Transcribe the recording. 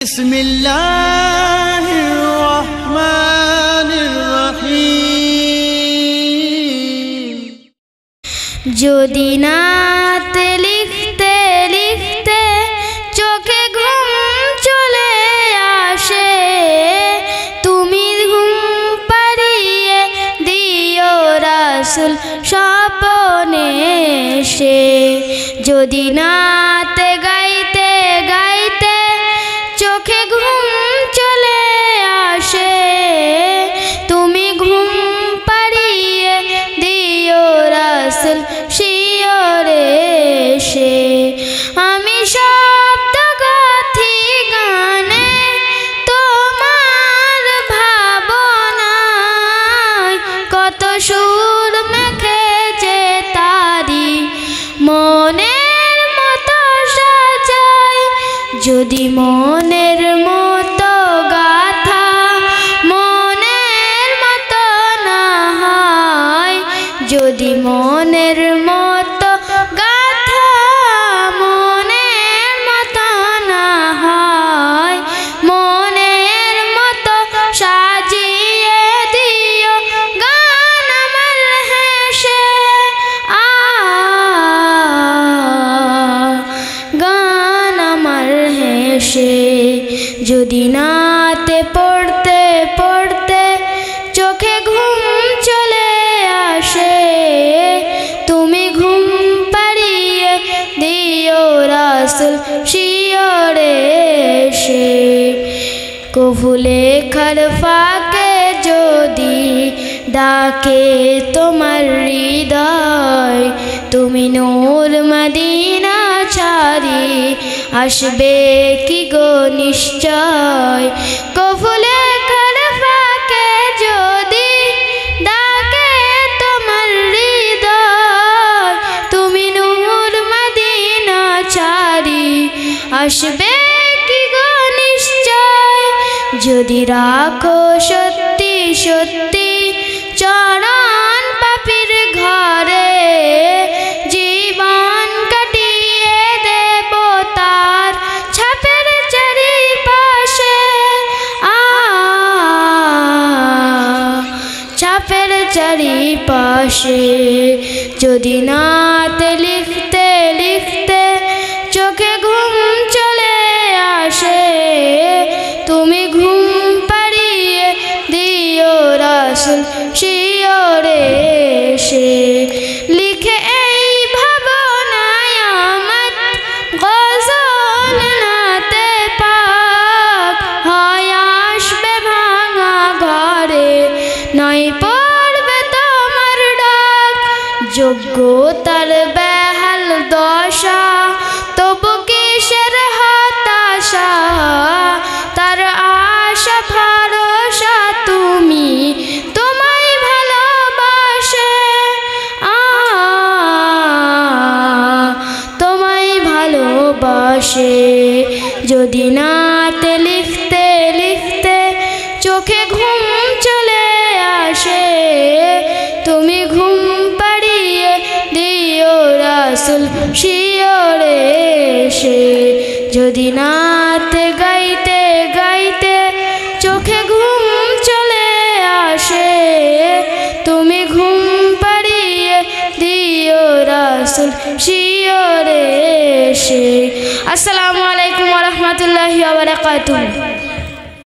বিসমিল্লাহির রহমানির রহিম। যদি নাত লিখতে লিখতে চোখে ঘুম চলে আসে, তুমি ঘুম পাড়িয়ে দিও রাসূল স্বপ্নে এসে। যদি নাত গাইতে গাইতে চোখে ঘুম চলে আসে, তুমি ঘুম পাড়িয়ে দিও রাসূল শিয়রে এসে। আমি শব্দ গাথি গানে তোমার ভাবনায়, কত সুর মেখেছে তারি মনের মতো সাজাই। যদি মনের মতো গাথা মনের মতো না হয়, যদি মনের মতো গাথা মনের মতো না হয়, মনের মতো সাজিয়ে দিও গান আমার হেসে। গান আমার হেসে। যদি নাতে পড়তে পড়তে চোখে ঘুম চলে আসে, তুমি ঘুম পাড়িয়ে দিও রাসূল শিয়রে এসে। কভু লেখার ফাঁকে যদি ডাকে তোমার হৃদয়, তুমি নূর মদিনা ছাড়ি আসবে কি গো নিশ্চয়। কভু লেখার ফাঁকে যদি ডাকে তোমার হৃদয়, তুমি নূর মদিনা ছাড়ি আসবে কি গো নিশ্চয়। যদি রাখো সত্যি সত্যি চরণ পাপীর ঘরে, জীবন কাটিয়ে দেব তার ছাপের চারিপাশে। ছাপের চারিপাশে। যদি নাতে লিখতে লিখতে চোখে ঘুম চলে আসে, তুমি ঘুম পাড়িয়ে দিও রাসূল শিয়রে এসে। লিখে এই ভাবনায় আমার গজল নাতে পাক, হয় আসবে ভাঙা ঘরে নয় পড়বে তোমার ডাক। যোগ্যতার বেহাল দশা তবু কিসের হতাশা, তার আশা ভরসা তুমি তোমায় ভালোবাসে। তোমায় ভালোবাসে। যদি নাতে লিখতে লিখতে চোখে ঘুম চলে আসে, তুমি ঘুম পাড়িয়ে দিও রাসূল শিয়রে এসে। যদি নাতে গাইতে গাইতে চোখে ঘুম চলে আসে, তুমি ঘুম পাড়িয়ে দিও রাসূল শিয়রে এসে। আসসালামু আলাইকুম ওয়া রাহমাতুল্লাহি ওয়া বারাকাতুহু।